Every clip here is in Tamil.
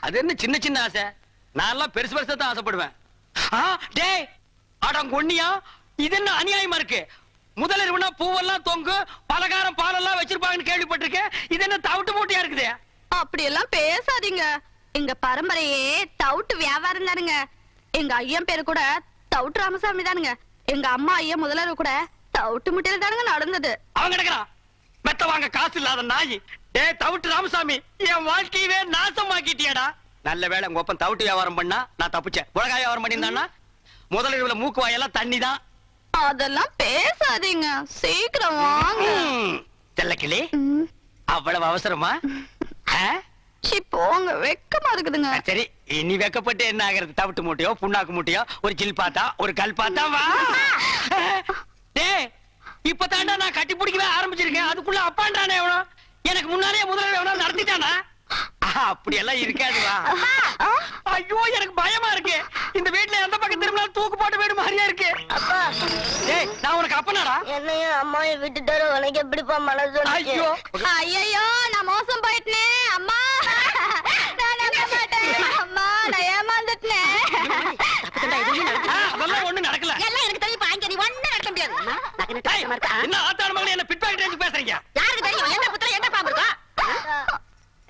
அது என்ன சின்ன சின்ன ஆசை, நான் எல்லாம் பெருசு பெருசா தான் ஆசைப்படுவேன். டேய் அடங்கொன்னியா, இது என்ன அநியாயமா இருக்கு? முதலிரவுனா பூவெல்லாம் தொங்கு, பலகாரம் பாலெல்லாம் வச்சிருப்பாங்கன்னு கேள்விப்பட்டிருக்கேன். இது என்ன தவிட்டு மூட்டையா இருக்குது? அப்படி எல்லாம் பேசாதீங்க. எங்க பரம்பரையே தவிட்டு வியாபாரம் தானுங்க. எங்க ஐயன் பேரு கூட தவிட்டு ராமசாமி தானுங்க. எங்க அம்மா ஐயன் முதலிரவு கூட தவிட்டு முட்டையில தானுங்க நடந்தது. அவன் கிடக்குறான் மெத்த வாங்க காசு இல்லாத நாய். டேய் தவிட்டு ராமசாமி, என் வாழ்க்கையவே நாசமாக்கிட்டியடா. நல்ல வேளை உங்க ஒப்பன் தவிட்டு வியாபாரம் பண்ணா நான் தப்பிச்சேன். உலகாய வியாபாரம் பண்ணியிருந்தான்னா முதலிரவுல மூக்கு வாயெல்லாம் தண்ணி தான். அதெல்லாம் பேசாதீங்க, சீக்கிரம் வாங்க. தெல்லக்கிளி, அவ்வளவு அவசரமா? போங்க, வெக்கமா இருக்குதுங்க. சரி, இனி வெக்கப்பட்டு என்ன ஆகிறது? தவிட்டு மூட்டையோ புண்ணாக்கு மூட்டையோ ஒரு சில் பாத்தா ஒரு கல் பாத்தா வா. டேய் இப்பதாண்டா நான் கட்டி பிடிக்கவே ஆரம்பிச்சிருக்கேன், அதுக்குள்ள அப்பாண்டானே எவனோ எனக்கு முன்னாலே முதல்ல எவனோ நடத்திட்டானா? அப்படி எல்லாம் இருக்காதுவா. ஐயோ எனக்கு பயமா இருக்கு. இந்த வீட்டுல எந்த பக்கம் திரும்பினாலும் தூக்கு போட்டு வீடு மாதிரியா இருக்கு. அப்பா டேய் நான் உனக்கு அப்பனாடா? என்னையும் அம்மாவையும் விட்டுட்டாரு, உனக்கு எப்படிப்பா மனசு? ஐயோ ஐயோ நான் மோசம் போயிட்டேன் அம்மா. நான் நம்ப மாட்டேன் அம்மா, நான் ஏமாந்துட்டேன். அதெல்லாம் ஒண்ணு நடக்கல. எல்லாம் எனக்கு தெரியும், பாங்க நீ ஒண்ணு நடக்க முடியாது. என்ன ஆத்தாடு மகளே, என்ன பிட்பாக்கெட் ரேஞ்ச் பேசுறீங்க? யாருக்கு தெரியும் என்ன புத்தகம் என்ன பாம்பு இருக்கா?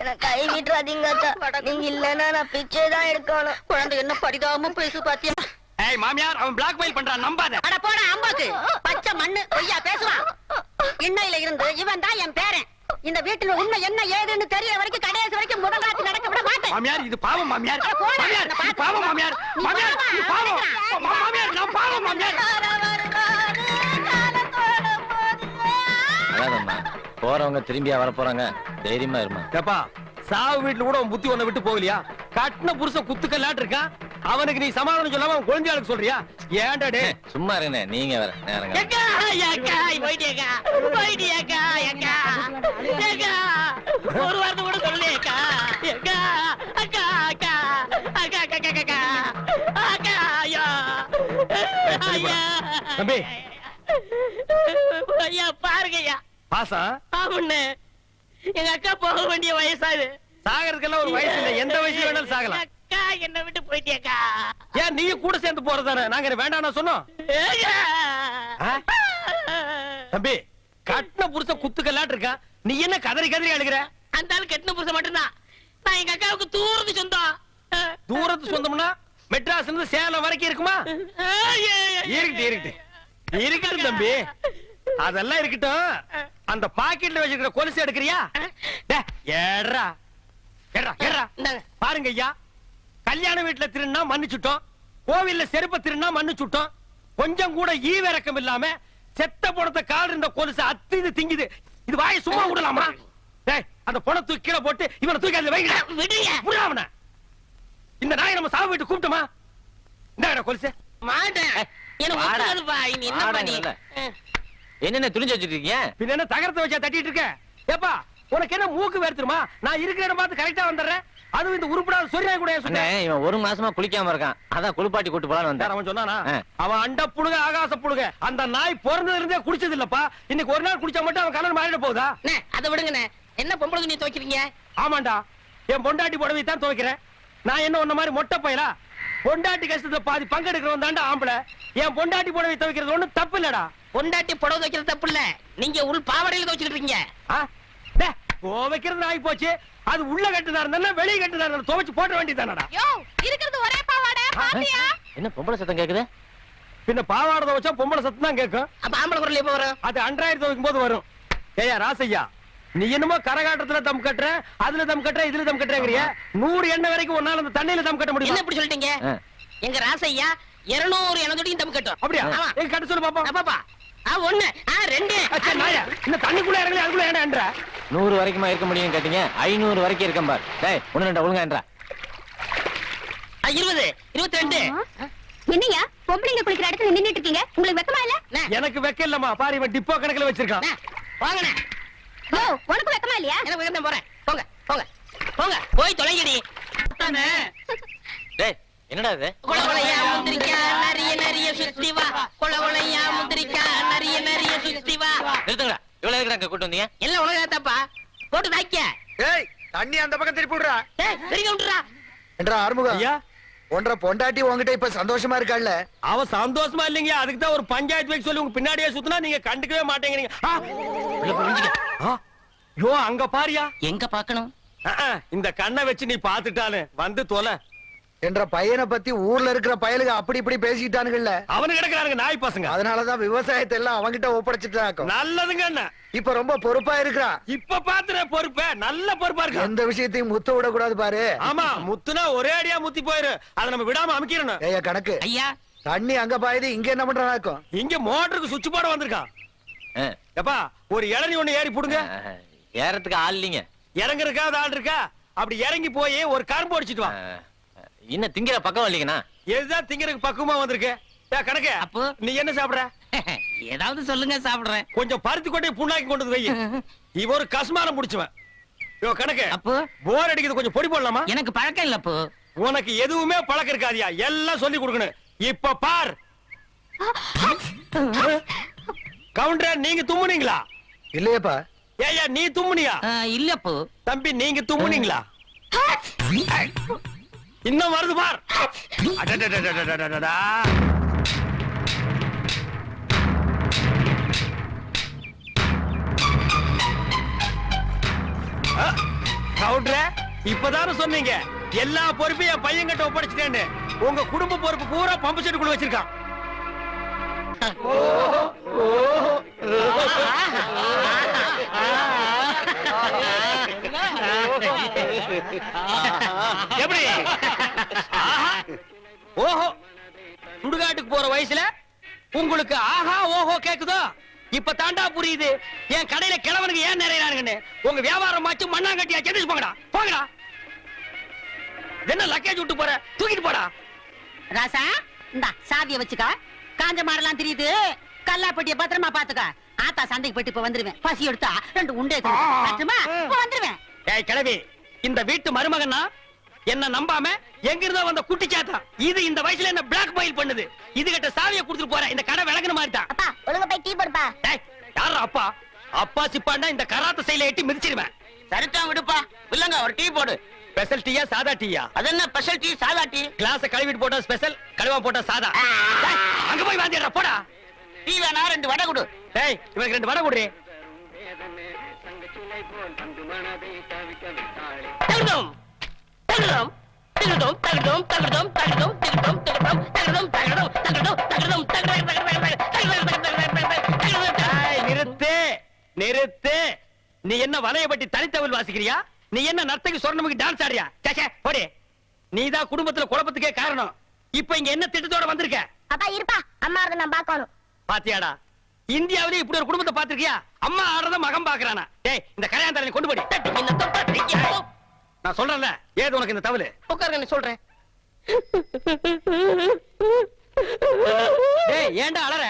எனக்கு கை விட்டுறாதீங்க அத்தா, நீங்க இல்லன்னா நான் பிச்சை தான் எடுக்கணும். குழந்தை என்ன பரிதாபமா பேசு பாத்தியா? ஏய் மாமியார், அவன் பிளாக் மெயில் பண்றான், நம்பாத. அட போடா அம்பாக்கு, பச்சை மண்ணு பொய்யா பேசுவான். இன்னையில இருந்து இவன் தான் என் பேரன். இந்த வீட்டுல உண்மை என்ன ஏதுன்னு தெரிய வரைக்கும் கடைசி வரைக்கும் முதலாத்தி நடக்க விட மாட்டேன். மாமியார் இது பாவம் மாமியார். மாமியார் இது பாவம் மாமியார். மாமியார் இது பாவம். மாமியார் நான் பாவம் மாமியார். அதாதம்மா, போறவங்க திரும்பியா வர போறாங்க, தைரியமா இருமா. ஏப்பா சாவு வீட்டுல கூட புத்தி ஒண்ண விட்டு போகலையா? கட்டின புருஷன் குத்துக்கல்லாட்டு இருக்கான், அவனுக்கு நீ சமாதானம் சொல்லாம அவன் குழந்தையாளுக்கு சொல்றியா? ஏன்டா டே சும்மா இருங்க, நீங்க வேற நேரங்க. ஒரு வார்த்தை கூட சொல்லேக்கா. தம்பி ஐயா பாருங்கய்யா. பாசா ஆமாண்ணே, எங்க அக்கா போக வேண்டிய வயசாது. சாகறதுக்கெல்லாம் ஒரு வயசு இல்ல, எந்த வயசு வேணாலும் சாகலாம். அக்கா என்ன விட்டு போயிட்டியக்கா. ஏன் நீ கூட சேர்ந்து போறதானே? நாங்க வேண்டாம் சொன்னோம். தம்பி கட்டின புருஷன் குத்துக்கல்லாட்டு இருக்கா, நீ என்ன கதறி கதறி அழுகிற? அந்த ஆள் கட்டின புருஷன் மட்டும்தான். நான் எங்க அக்காவுக்கு தூரத்து சொந்தம். தூரத்து சொந்தம்னா மெட்ராஸ் இருந்து சேலம் வரைக்கும் இருக்குமா? இருக்கட்டு இருக்கட்டு இருக்கட்டும் தம்பி, அதெல்லாம் இருக்கட்டும். அந்த பாக்கெட்ல வச்சிருக்கிற கொலுசு எடுக்கிறியா? ஏறா ஏறா ஏறா. பாருங்க ஐயா, கல்யாண வீட்டுல திருநா மன்னிச்சுட்டோம், கோவில்ல செருப்ப திருநா மன்னிச்சுட்டோம். கொஞ்சம் கூட ஈவிரக்கம் இல்லாம செத்த பணத்தை கால் இருந்த கொலுசு அத்து இது திங்குது. இது வாயை சும்மா விடலாமா? அந்த பணத்தை கீழே போட்டு இவனை தூக்கி அதுல வைங்க. இந்த நாயை நம்ம சாவு வீட்டு கூப்பிட்டோமா? இந்த கொலுசு மாட்டேன். என்னென்ன துணிஞ்சு வச்சிருக்கீங்க? பின்ன என்ன தகரத்தை வச்சா தட்டிட்டு இருக்க? ஏப்பா உனக்கு என்ன மூக்கு வேர்த்துருமா? நான் இருக்கிற இடம் பார்த்து கரெக்டா வந்துடுறேன். அதுவும் இந்த உருப்படாத சொரியா கூட சொன்னேன். இவன் ஒரு மாசமா குளிக்காம இருக்கான், அதான் குளிப்பாட்டி கூட்டு போலான்னு வந்தேன். அவன் சொன்னானா? அவன் அண்ட புழுக ஆகாச புழுக. அந்த நாய் பிறந்ததுல இருந்தே குடிச்சது இல்லப்பா. இன்னைக்கு ஒரு நாள் குடிச்சா மட்டும் அவன் கலர் மாறிட போகுதா? அதை விடுங்கண்ணே. என்ன பொம்பளை துணி துவைக்கிறீங்க? ஆமாண்டா, என் பொண்டாட்டி புடவை தான் துவைக்கிறேன். நான் என்ன உன்ன மாதிரி மொட்டை பையலா? பொண்டாட்டி கஷ்டத்துல பாதி பங்கெடுக்கிறவன் தாண்டா ஆம்பளை. என் பொண்டாட்டி புடவை துவைக்கிறது ஒண்ணும் தப்பு இல்லடா. பொண்டாட்டி புடவை துவைக்கிறது தப்பு இல்ல, நீங்க உள் பாவாடையில துவைச்சிட்டு இருக்கீங்க. துவைக்கிறது ஆகி போச்சு. அது உள்ள கட்டுதா இருந்தா வெளியே கட்டுதா இருந்தா துவைச்சு போட வேண்டியதானடா. இருக்கிறது ஒரே பாவாடை பாத்தியா? என்ன பொம்பளை சத்தம் கேக்குது? பின்ன பாவாடை துவைச்சா பொம்பளை சத்தம் தான் கேட்கும். அப்ப ஆம்பளை குரல் எப்ப வரும்? அது அன்றாயிரம் துவைக்கும் போது வரும். ஏயா ராசையா, நீ என்னமோ கரகாட்டத்துல தம் கட்டுற, அதுல தம் கட்டுற, இதுல தம் கட்டுறங்கிறிய. 100 எண்ணெய் வரைக்கும் ஒன்னால அந்த தண்ணியில தம் கட்ட முடியும். என்ன இப்படி சொல்லிட்டீங்க? எங்க ராசையா 200 எண்ணெய் தம் கட்டும். அப்படியா? எங்க கட்ட சொல்லு பாப்போம். பாப்பா 1 2 இந்த தண்ணிக்குள்ள இறங்கல, அதுக்குள்ள ஏன்டா 100 வரைக்குமா இருக்க முடியும் கேட்டீங்க? 500 வரைக்கும் இருக்கேன் பார். டேய் ஒண்ணு ரெண்டா ஒழுங்கா என்றா. 20 22. என்னையா பொம்பளைங்க குளிக்கிற இடத்துல நின்னுட்டு இருக்கீங்க? உங்களுக்கு வெக்கமா இல்ல? எனக்கு வெக்க இல்லம்மா. பாரு இவன் டிப்போ கணக்குல வச்சிருக்கான். வாங்கண்ணே. உனக்கு வெக்கமா இல்லையா? எனக்கு வெக்கம் போறேன். போங்க போங்க போங்க, போய் தொலைங்கடி. டேய் என்னடா இது? கொலகொலையா முந்திரிக்கா நரிய நரிய சுத்தி வா. கொலகொலையா முந்திரிக்கா நரிய நரிய சுத்தி வா. நிறுத்துங்கடா, இவ்வளவு இருக்கிறாங்க கூட்டு வந்தீங்க? எல்லாம் உலக தப்பா போட்டு தாக்கிய. ஏய் தண்ணி அந்த பக்கம் திருப்பி விடுறா. ஏய் திருப்பி விட்டுறா. என்றா ஆறுமுகம் ஐயா ஒன்றரை பொண்டாட்டி உங்ககிட்ட இப்ப சந்தோஷமா இருக்காள்ல? அவ சந்தோஷமா இல்லைங்க, அதுக்கு தான் ஒரு பஞ்சாயத்து வைக்க சொல்லி உங்க பின்னாடியே சுத்தினா நீங்க கண்டுக்கவே மாட்டேங்கிறீங்க. யோ அங்க பாரியா. எங்க பாக்கணும்? இந்த கண்ணை வச்சு நீ பாத்துட்டாலும் வந்து தொலை. என்ற பையனை பத்தி ஊர்ல இருக்கிற பயலுங்க அப்படி இப்படி பேசிக்கிட்டானுங்கல்ல, அவனு கிடக்குறானுங்க நாய் பசங்க. அதனாலதான் விவசாயத்தை எல்லாம் அவங்கிட்ட ஒப்படைச்சிட்டாக்கும். நல்லதுங்க அண்ணா, இப்ப ரொம்ப பொறுப்பா இருக்கிறான். இப்ப பாத்துற பொறுப்ப நல்ல பொறுப்பா இருக்கு. எந்த விஷயத்தையும் முத்த விட கூடாது பாரு. ஆமா, முத்துனா ஒரே அடியா முத்தி போயிரு, அதை நம்ம விடாம அமைக்கிறோம். ஏய்யா கணக்கு, ஐயா தண்ணி அங்க பாயுது, இங்க என்ன பண்றானாக்கும்? இங்க மோட்டருக்கு சுவிட்ச் போட வந்திருக்கான். ஆ, எப்பா ஒரு இளநி ஒண்ணு ஏறி புடுங்க. ஏறத்துக்கு ஆள் இல்லைங்க. இறங்குறதுக்காவது ஆள் இருக்கா? அப்படி இறங்கி போய் ஒரு கரும்பு அடிச்சிட்டு வா. இன்னும் திங்கிற பக்கம் இல்லைங்கண்ணா. எதுதான் திங்கறதுக்கு பக்குவமா வந்திருக்கு. கணக்கு அப்போ? நீ என்ன சாப்பிடுற? ஏதாவது சொல்லுங்க, சாப்பிடுறேன். கொஞ்சம் பருத்தி கொட்டை புண்ணாக்கி கொண்டு வந்து வை. இவ ஒரு கஸ்மாரம் முடிச்சுவன். யோ கணக்கு, அப்போ போர் அடிக்குது, கொஞ்சம் பொடி போடலாமா? எனக்கு பழக்கம் இல்ல அப்போ. உனக்கு எதுவுமே பழக்கம் இருக்காதியா, எல்லாம் சொல்லி கொடுக்கணும். இப்ப பார் கவுண்டர், நீங்க தும்முனீங்களா? இல்லையப்பா. ஏய்யா நீ தும்முனியா? இல்ல அப்போ. தம்பி நீங்க தும்முனீங்களா? இன்னும் வருது பார். அடடடடடடடடா. கவுண்டரே, இப்பதானே சொன்னீங்க எல்லா பொறுப்பையும் என் பையன் கிட்ட ஒப்படைச்சிட்டேன்னு. உங்க குடும்ப பொறுப்பு பூரா பம்பு செட்டுக்குள்ள வச்சிருக்கான். எப்படி? ஆஹா ஓஹோ, சுடுகாட்டுக்கு போற வயசுல உங்களுக்கு ஆஹா ஓஹோ கேக்குதோ? இப்ப தாண்டா புரியுது என் கடையில கிழவனுக்கு ஏன் நிறையறானுங்கன்னு. உங்க வியாபாரம் மாச்சு மண்ணாங்கட்டியா செஞ்சு போங்கடா, போங்கடா. என்ன லக்கேஜ் விட்டு போற, தூக்கிட்டு போடா. ராசா இந்த சாவிய வச்சுக்க. காஞ்ச மாடெல்லாம் தெரியுது, கல்லாப்பட்டிய பத்திரமா பாத்துக்க. ஆத்தா சந்தைக்கு போயிட்டு இப்ப வந்துருவேன். பசி எடுத்தா 2 உண்டை இப்ப வந்துருவேன். ஏய் கிழவி, இந்த வீட்டு மருமகன்னா என்ன நம்பாம எங்க இருந்தோ வந்த குட்டி சாத்தா. இது இந்த வயசுல என்ன பிளாக் மெயில் பண்ணுது. இது கிட்ட சாவியை கொடுத்துட்டு போற. இந்த கடை விளக்குன மாதிரி தான். அப்பா ஒழுங்கா போய் டீ போடுப்பா. டேய் யாரா அப்பா? அப்பா சிப்பாண்டா இந்த கராத்த சைல எட்டி மிதிச்சிருவேன். சரிதான் விடுப்பா. இல்லங்க ஒரு டீ போடு. ஸ்பெஷல் டீயா சாதா டீயா? அது என்ன ஸ்பெஷல் டீ, சாதா டீ? கிளாஸ் கழுவிட்டு போட்டா ஸ்பெஷல், கழுவா போட்டா சாதா. டேய், அங்க போய் வாந்திடுறா போடா. டீ வேணா 2 வடை கொடு. டேய் இவனுக்கு 2 வடை குடுறே. தகுதம் தகுதம் தகுதம் தகுதம் தகுதம் தகுதம் தகுதம் தகுதம் தகுதம் தகுதம் தகுதம் டேய் நிறுத்து நிறுத்து. நீ என்ன வலையபட்டி தனித்தவள் வாசிக்கிறியா? நீ என்ன நர்த்தகி சொர்ணமுக்கு டான்ஸ் ஆடுறியா? சேச்சே போடி. நீதான் குடும்பத்துல குழப்பத்துக்கே காரணம். இப்ப இங்க என்ன திட்டத்தோட வந்திருக்க? அப்பா இருப்பா, அம்மா நான் பாக்கணும். பாத்தியாடா, இந்தியாவிலே இப்படி ஒரு குடும்பத்தை பாத்திருக்கியா? அம்மா ஆடுறத மகன் பாக்குறானா? டேய் இந்த கல்யாணத்தை கொண்டு போடி. நான் சொல்றேன்ல, ஏது உனக்கு இந்த தவளு? உட்காருங்க சொல்றேன். டேய் ஏன்டா அலற?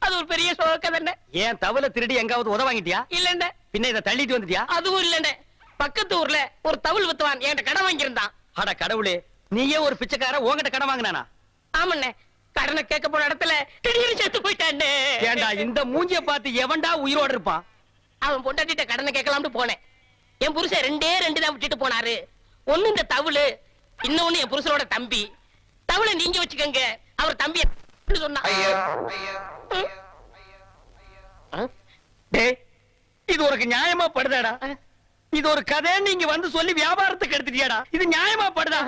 அது ஒரு பெரிய சோக தானே. ஏன் தவளை திருடி எங்காவது உத வாங்கிட்டியா? இல்லண்ட. பின்ன இத தள்ளிட்டு வந்துட்டியா? அதுவும் இல்லண்ட. பக்கத்து ஊர்ல ஒரு தவுள் வித்துவான், என்கிட்ட கடன் வாங்கியிருந்தான். அட கடவுளே, நீயே ஒரு பிச்சைக்கார உன்கிட்ட கடன் வாங்கினானா? ஆமண்ணே, கடனை கேட்க போன இடத்துல திடீர்னு செத்து போயிட்டானே. ஏண்டா இந்த மூஞ்சிய பார்த்து எவன்டா உயிரோட இருப்பான்? அவன் பொண்டாட்டிட்ட கடனை கேட்கலாம்னு போனேன். என் புருஷன் 2 தான் விட்டுட்டு போனாரு. ஒண்ணு இந்த தவுளு, இன்னொன்னு என் புருஷனோட தம்பி. தவுளை நீங்க வச்சுக்கோங்க, அவர் தம்பி சொன்னா. டேய் இது உனக்கு நியாயமா படுதாடா? இது ஒரு கதை நீங்க வந்து சொல்லி வியாபாரத்துக்கு எடுத்துட்டியாடா? இது நியாயமா படுதா?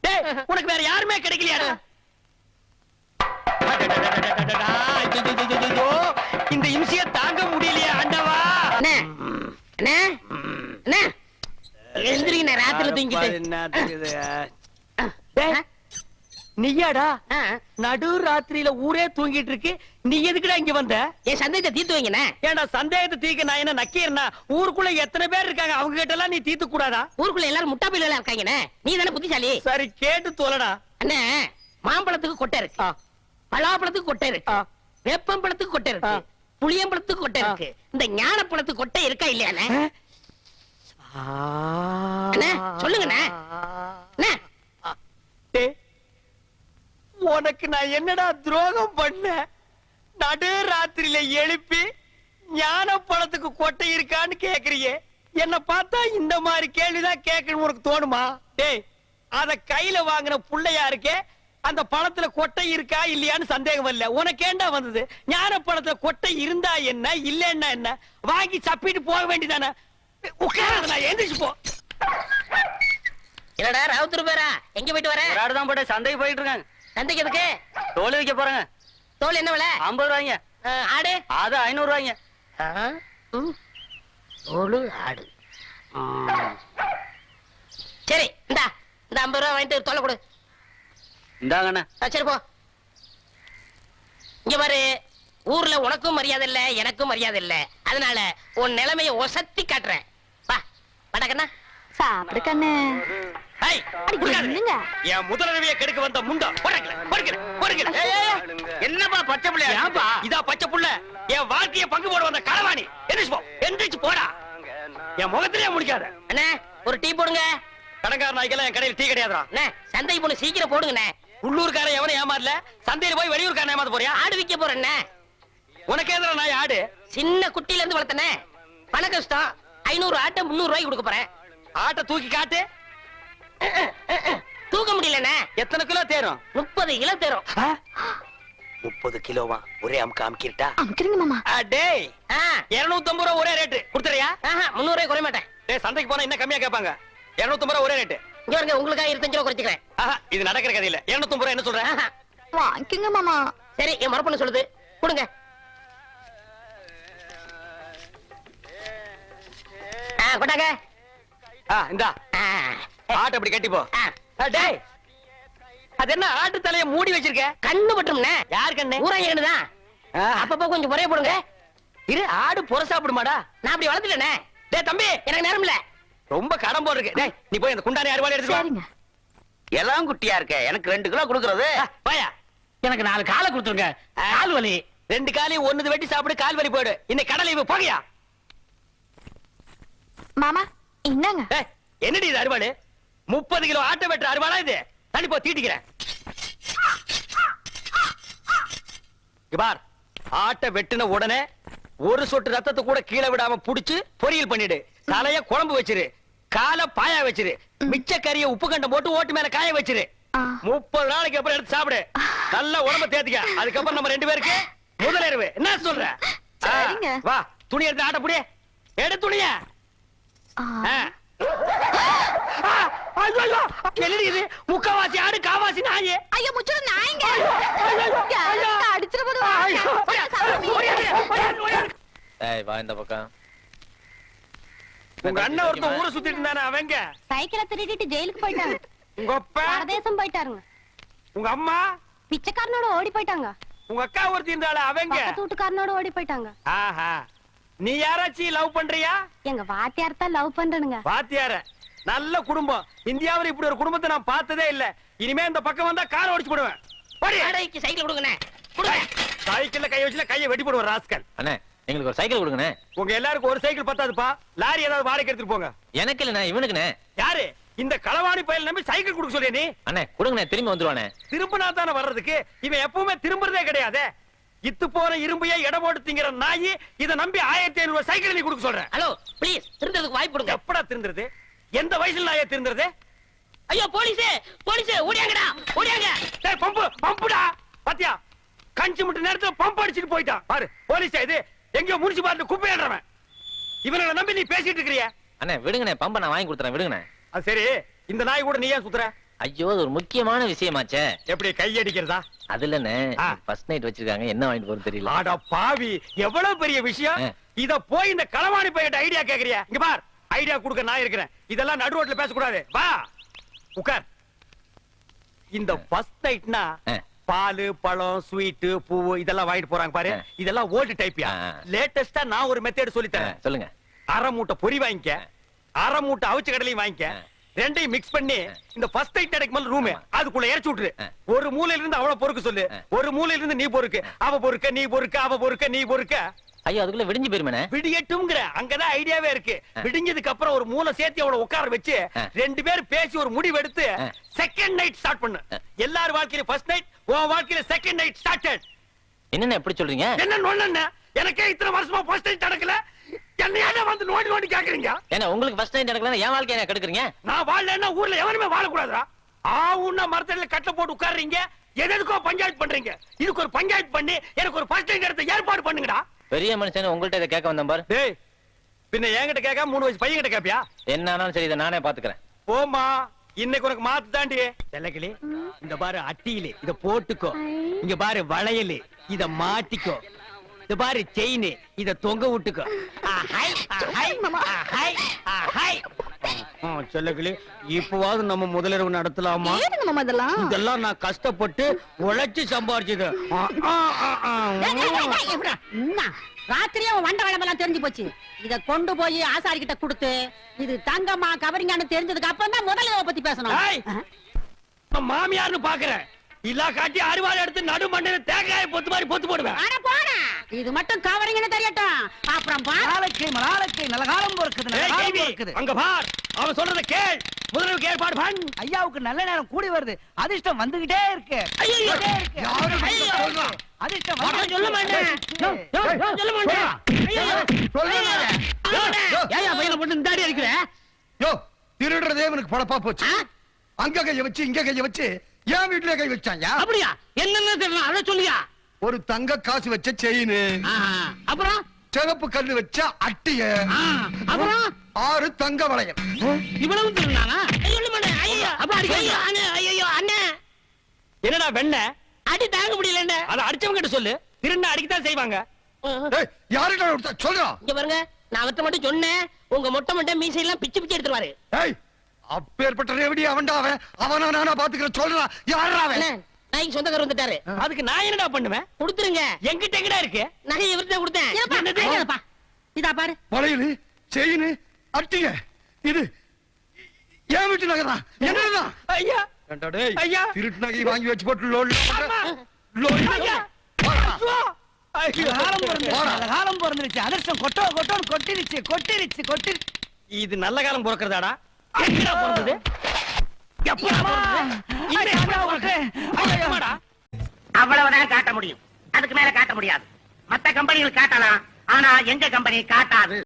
டேய் உனக்கு வேற யாருமே கிடைக்கலையாடா? இந்த இம்சிய தாங்க முடியலையா ஆண்டவா? அண்ணே அண்ணே அண்ணே எந்திரிங்க, ராத்திரில தூங்கிட்டு. நீயாடா நடு ராத்திரியில ஊரே தூங்கிட்டு இருக்கு, நீ எதுக்குடா இங்க வந்த? என் சந்தேகத்தை தீர்த்து வைங்கண்ணே. ஏண்டா சந்தேகத்தை தீர்க்க நான் என்ன நக்கீரனா? ஊருக்குள்ள எத்தனை பேர் இருக்காங்க, அவங்க கிட்ட எல்லாம் நீ தீர்த்து கூடாதா? ஊருக்குள்ள எல்லாரும் முட்டா பையில இருக்காங்கண்ணே, நீ தானே புத்திசாலி. சரி கேட்டு தோலடா. அண்ணே, மாம்பழத்துக்கு கொட்டை இருக்கு, பலாப்பழத்துக்கு கொட்டை இருக்கு, வேப்பம்பழத்துக்கு கொட்டை இருக்கு, புளியம்பழத்துக்கு கொட்டை இருக்கு. இந்த ஞானப்பழத்துக்கு கொட்டை இருக்கா இல்லையாண்ணே? அண்ணே சொல்லுங்கண்ணே. உனக்கு நான் என்னடா துரோகம் பண்ண? நடு ராத்திரியில எழுப்பி ஞான பழத்துக்கு கொட்டை இருக்கான்னு கேக்குறியே. என்ன பார்த்தா இந்த மாதிரி கேள்விதான் கேட்கணும் உனக்கு தோணுமா? டேய் அத கையில வாங்கின புள்ளையா இருக்கே அந்த பணத்துல கொட்டை இருக்கா இல்லையான்னு சந்தேகம் இல்ல. உனக்கு ஏண்டா வந்தது? ஞான பணத்துல கொட்டை இருந்தா என்ன இல்லன்னா என்ன, வாங்கி சப்பிட்டு போக வேண்டியதானே. உட்காராத, நான் எந்திரிச்சு போ. என்னடா ராவுத்தூர் பேரா, எங்க போயிட்டு வர? தான் போட்டு சந்தைக்கு போயிட்டு இருக்காங்க. சந்தைக்கு எதுக்கு? தோல் வைக்க போறாங்க. தோல் என்ன விலை? 50 ரூபாய்ங்க. ஆடு அது 500 ரூபாய்ங்க. தோலு ஆடு. சரி இந்த 50 ரூபா வாங்கிட்டு தோலை கொடு. இந்தாங்கண்ணே. சரி போ. இங்க பாரு, ஊர்ல உனக்கும் மரியாதை இல்ல எனக்கும் மரியாதை இல்ல. அதனால உன் நிலைமைய ஒசத்தி காட்டுறேன். வா படக்கண்ணா. சாப்பிடு கண்ணு. ஏய், அடி, குடுக்காத. இல்லைங்க. என் முதலரவிய கெடுக்க வந்த முண்டா பொறுக்கல. என்னப்பா பச்சை பிள்ளையா? ஏன்பா இதா பச்சை புள்ள? என் வாழ்க்கைய பங்கு போட வந்த களவாணி. எந்திரிச்சு போடா. என் முகத்திலே முடிக்காத. அண்ணா ஒரு டீ போடுங்க. கடங்கார நாய்க்கெல்லாம் என் கடையில் டீ கிடையாதுடா. அண்ணா சந்தைக்கு போன சீக்கிரம் போடுங்கண்ணே. உள்ளூர்காரன் எவனை ஏமாறல, சந்தையில போய் வெளியூர்காரன் ஏமாத்த போறியா? ஆடு விக்க போறேண்ணே. உனக்கு எதிர நாய் ஆடு? சின்ன குட்டில இருந்து வளர்த்தனே. பண கஷ்டம். 500 ஆட்டை 300 ரூபாய்க்கு கொடுக்க போறேன். ஆட்டை தூக்கி காட்டு. தூக்க முடியலண்ணே. எத்தனை கிலோ தேரும்? 30 கிலோ தரும். 30 கிலோவா? ஒரே அமுக்க அமுக்கிட்டா? அமுக்குறீங்க மாமா. டேய் 250 ரூபா ஒரே ரேட்டு கொடுத்துறியா? 300 ரூபாய் குறைய மாட்டேன். டேய் சந்தைக்கு போனா இன்னும் கம்மியா கேட்பாங்க. 250 ரூபா ஒரே ரேட்டு. இங்க வருங்க, உங்களுக்காக 25 ரூபா குறைச்சிக்கிறேன். இது நடக்கிற கதை இல்ல. 250 ரூபா என்ன சொல்றேன்? வாங்கிக்கங்க மாமா. சரி என் மரப்பண்ணு சொல்லுது, கொடுங்க. கொண்டாங்க. இந்தா ஆட்டை அப்படி கட்டி போ. டேய் அது என்ன ஆட்டு தலைய மூடி வச்சிருக்க? கண்ணு பட்டும்ண்ணே. யார் கண்ணு? ஊராங்க கண்ணுதான். அப்பப்போ கொஞ்சம் முறைய போடுங்க. இரு, ஆடு புற சாப்பிடுமாடா? நான் அப்படி வளர்த்துட்டேனே. டேய் தம்பி, எனக்கு நேரம் இல்ல. ரொம்ப கடன் போல் இருக்கு. டேய் நீ போய் அந்த குண்டானி அறுவாளை எடுத்து வா. சரிங்க. எல்லாம் குட்டியா இருக்க. எனக்கு 2 கிலோ கொடுக்கறது. வாயா. எனக்கு 4 காலை கொடுத்துருங்க. கால் வலி. 2 காலையும் ஒண்ணு வெட்டி சாப்பிடு, கால் வலி போயிடு. இன்னைக்கு கடலை இவ போகையா? மாமா இந்தாங்க. டேய் என்னடி இது அறுவாளு? 30 கிலோ ஆட்டை வெட்டுற அறுவாளா இது? தண்ணி போ, தீட்டிக்கிறேன். இங்க பார், ஆட்டை வெட்டின உடனே ஒரு சொட்டு ரத்தத்தை கூட கீழே விடாம புடிச்சு பொரியல் பண்ணிடு. தலைய குழம்பு வச்சிரு, காலை பாயா வச்சிரு, மிச்ச கறிய உப்பு கண்டம் போட்டு ஓட்டு மேல காய வச்சிரு. 30 நாளைக்கு அப்புறம் எடுத்து சாப்பிடு. நல்ல உடம்ப தேத்திக்க. அதுக்கப்புறம் நம்ம 2 பேருக்கு முதலிரவு. என்ன சொல்ற? சரிங்க. வா, துணி எடுத்து ஆட்ட புடி. எடு துணிய. முக்கவாசி ஆடு, காவாசி நாயே. ஐயோ முச்சுரு நாய்ங்க. ஐயோ. அடிச்சிர போது. டேய் வா இந்த பக்கம். உங்க அண்ணன் ஒருத்தன் ஊரை சுத்திட்டு இருந்தானே, அவங்க சைக்கிளை திருடிட்டு ஜெயிலுக்கு போயிட்டாங்க. உங்க அப்பா, பரதேசம் போயிட்டாருங்க. உங்க அம்மா, பிச்சைக்காரனோட ஓடி போயிட்டாங்க. உங்க அக்கா ஒருத்தி இருந்தாள, அவங்க பக்கத்து வீட்டுக்காரனோட ஓடி போயிட்டாங்க. ஆஹா. நீ யாராச்சும் லவ் பண்றியா? எங்க வாத்தியார் தான் லவ் பண்றனுங்க. வாத்தியார? நல்ல குடும்பம். இந்தியாவுல இப்படி ஒரு குடும்பத்தை நான் பார்த்ததே இல்ல. இனிமே இந்த பக்கம் வந்தா காரை ஓடிச்சு போடுவேன். வாடகைக்கு சைக்கிள் கொடுங்கண்ணே. கொடுங்க. சைக்கிள்ல கை வச்சுல கையை வெட்டி போடுவேன் ராஸ்கல். அண்ணே எங்களுக்கு ஒரு சைக்கிள் கொடுங்கண்ணே. உங்க எல்லாருக்கும் ஒரு சைக்கிள் பத்தாதுப்பா. லாரி ஏதாவது வாடகை எடுத்துட்டு போங்க. எனக்கு இல்லண்ணே, இவனுக்குண்ணே. யாரு இந்த களவாணி பயல் நம்பி சைக்கிள் கொடுக்க சொல்லிய நீ? அண்ணே கொடுங்கண்ணே, திரும்பி வந்துருவானே. திரும்பினா தானே வர்றதுக்கு. இவன் எப்பவுமே திரும்புறதே கிடையாது. இத்து போன இரும்பையே எடை போட்டு திங்கிற நாயி இதை நம்பி 1500 ரூபாய் சைக்கிள் நீ கொடுக்க சொல்றேன். ஹலோ ப்ளீஸ், திருந்ததுக்கு வாய்ப்பு கொடுங்க. எப்படா திருந்துறது? எந்த வயசுல நாயே திருந்துறது? ஐயோ போலீஸே, போலீஸே ஓடியாங்கடா, ஓடியாங்க. டேய் பம்புடா. பாத்தியா, கஞ்சி முட்டு நேரத்துல பம்ப் அடிச்சிட்டு போயிட்டான் பாரு. போலீஸா இது? எங்கயோ முடிச்சு பார்த்து குப்பையாடுறவன். இவனை நம்பி நீ பேசிட்டு இருக்கிறிய? அண்ணே விடுங்கண்ணே, பம்ப நான் வாங்கி கொடுத்துறேன், விடுங்கண்ணே. அது சரி, இந்த நாய் கூட நீ ஏன் சுத்துற? ஐயோ அது ஒரு முக்கியமான விஷயமாச்சே. எப்படி கையடிக்கிறதா? அது இல்லண்ணே, ஆ. ஃபர்ஸ்ட் நைட் வச்சிருக்காங்க, என்ன வாங்கிட்டு போறது தெரியல. ஆடா பாவி, எவ்வளவு பெரிய விஷயம். இத போய் இந்த களவாணி பையன் ஐடியா கேக்குறியா? இங்க பார், ஐடியா கொடுக்க நான் இருக்கிறேன். இதெல்லாம் நடு ரோட்ல பேசக்கூடாது. வா உட்கார். இந்த ஃபர்ஸ்ட் நைட்னா பாலு, பழம், ஸ்வீட், பூ இதெல்லாம் வாங்கிட்டு போறாங்க பாரு. இதெல்லாம் ஓல்டு டைப்யா. லேட்டஸ்டா நான் ஒரு மெத்தட் சொல்லி தரேன். சொல்லுங்க. அரை மூட்டை பொரி வாங்கிக்க, அரை மூட்டை அவிச்ச கடலையும் வாங்கிக்க. ரெண்டையும் மிக்ஸ் பண்ணி இந்த ஃபர்ஸ்ட் நைட் நடக்கும் ரூம் அதுக்குள்ள இறச்சி விட்டுரு. ஒரு மூலையில இருந்து அவள பொறுக்க சொல்லு, ஒரு மூலையில இருந்து நீ பொறுக்கு. அவ பொறுக்க, நீ பொறுக்க, அவ பொறுக்க, நீ பொறுக்க. ஐயோ அதுக்குள்ள விடிஞ்சு போயிருமே. விடியட்டும்ங்கற அங்கதான் ஐடியாவே இருக்கு. விடிஞ்சதுக்கு அப்புறம் ஒரு மூளை சேர்த்து அவளை உட்கார வச்சு 2 பேரும் பேசி ஒரு முடிவு எடுத்து செகண்ட் நைட் ஸ்டார்ட் பண்ணு. எல்லார் வாழ்க்கையில ஃபர்ஸ்ட் நைட், உன் வாழ்க்கையில செகண்ட் நைட் ஸ்டார்டட். என்னென்ன எப்படி சொல்றீங்க? என்ன நொண்ணு? எனக்கே இத்தனை வருஷமா ஃபர்ஸ்ட் நைட் நடக்கல. என்னையால வந்து நோண்டி நோண்டி கேக்குறீங்க? ஏன்னா உங்களுக்கு ஃபர்ஸ்ட் நைட் நடக்கலன்னா என் வாழ்க்கைய கெடுக்குறீங்க. நான் வாழலன்னா ஊர்ல எவனுமே வாழக்கூடாதா? ஆவுன்னா மரத்தடியில கட்டை போட்டு உட்கார்றீங்க, எதுக்கோ பஞ்சாயத்து பண்றீங்க. இதுக்கு ஒரு பஞ்சாயத்து பண்ணி எனக்கு ஒரு ஃபர்ஸ்ட் டைம் எடுத்து ஏற்பாடு பண்ணுங்கடா. பெரிய மனுஷன் உங்கள்ட்ட இதை கேட்க வந்தேன் பாரு. டேய், பின்ன என்கிட்ட கேட்காம 3 வயசு பையன் கிட்ட கேப்பியா? என்ன ஆனாலும் சரி, இதை நானே பாத்துக்கிறேன். போமா, இன்னைக்கு உனக்கு மாத்து தாண்டி. செல்லக்கிளி, இந்த பாரு அட்டியில இத போட்டுக்கோ. இங்க பாரு வளையல், இத மாட்டிக்கோ. இந்த பாரு செயின், இத தொங்க விட்டுக்கோ. செல்லக்கிளி, இப்பவாவது நம்ம முதலிரவு நடத்தலாமா? ஏனுங்க மாமா இதெல்லாம்? இதெல்லாம் நான் கஷ்டப்பட்டு உழைச்சு சம்பாரிச்சது. ராத்திரியே உன் வண்ட வளமெல்லாம் தெரிஞ்சு போச்சு. இத கொண்டு போய் ஆசாரி கிட்ட கொடுத்து இது தங்கம்மா கவரிங்கான்னு தெரிஞ்சதுக்கு அப்புறம் தான் முதல்ல பத்தி பேசணும். ஏய், நான் மாமியார்னு பாக்குறேன். இல்லா காட்டி அறுவாள் எடுத்து நடு மண்டையில தேங்காயை பொத்து மாதிரி பொத்து போடுவேன். அட போடா, இது மட்டும் கவரிங்னு தெரியட்டும், அப்புறம் நாளைக்கு நல்ல காலம் ஏய், கேள்வி, அங்க பார், அவன் சொல்றத கேள். முதலிரவு ஏற்பாடு பண். ஐயாவுக்கு நல்ல நேரம் கூடி வருது. அதிர்ஷ்டம் வந்துகிட்டே இருக்கு. ஐயையோ. அதிர்ஷ்டம் நான் சொல்ல மாட்டேன். நான் சொல்ல மாட்டேன். ஐயையோ. ஏயா பையனை போட்டு இந்த அடி அடிக்கிற? யோ, திருடுறதே இவனுக்கு பொழப்பா போச்சு. அங்க கைய வச்சு இங்க கைய வச்சு என் வீட்டுல கை வச்சாங்க. அப்படியா? என்னென்ன தெரியல அத சொல்லியா? ஒரு தங்க காசு வச்ச செயின், அப்புறம் சிவப்பு கல்லு வச்ச அட்டிய, அப்புறம் 6 தங்க வளையல். இவ்வளவு திருநானா? சொல்ல மாட்டேன். ஐயோ, அப்ப அடிக்க. ஐயோ அண்ணே, என்னடா வெண்ண அடி தாங்க முடியல அண்ணே. அத அடிச்சவங்க கிட்ட சொல்லு. திருண்ணா அடிக்கத்தான் செய்வாங்க. ஏய், யாருடா கொடுத்தா சொல்றா? இங்க பாருங்க, நான் அவர்ட்ட மட்டும் சொன்னேன், உங்க மொட்டை மொட்டை மீசை எல்லாம் பிச்சு பிச்சு எடுத்துருவாரு. ஏய், அப்பேற்பட்ட ரேவடி அவன்டா அவன். அவனா நானா பாத்துக்கிறேன் சொல்றா. யாரா அவன்? அண்ணே, நாய்க்கு சொந்தக்காரர் வந்துட்டாரு. அதுக்கு நான் என்னடா பண்ணுவேன்? கொடுத்துருங்க. என்கிட்ட எங்கடா இருக்கு? நகை இவர்கிட்ட கொடுத்தேன். இருப்பா, என்னது? இருப்பா. இதா பாரு. வளையல், செயின், அட்டிய, இது என் வீட்டு நகைதான். என்னடா? ஐயா, ஏண்டா டேய், ஐயா. திருட்டு நகை வாங்கி வச்சு போட்டு லோன் அம்மா. லோன் ஐயா. ஐயோ. காலம் பிறந்துருச்சு. அதிர்ஷ்டம் கொட்டிருச்சு. இது நல்ல காலம் பிறக்கிறதாடா? எங்கடா பிறந்தது? எப்படா பிறந்தது? இது எப்படா பிறந்தது? ஐயம்மாடா. அவ்வளவுதான் காட்ட முடியும், அதுக்கு மேல காட்ட முடியாது. மத்த கம்பெனிகள் காட்டலாம், ஆனா எங்க கம்பெனி காட்டாது.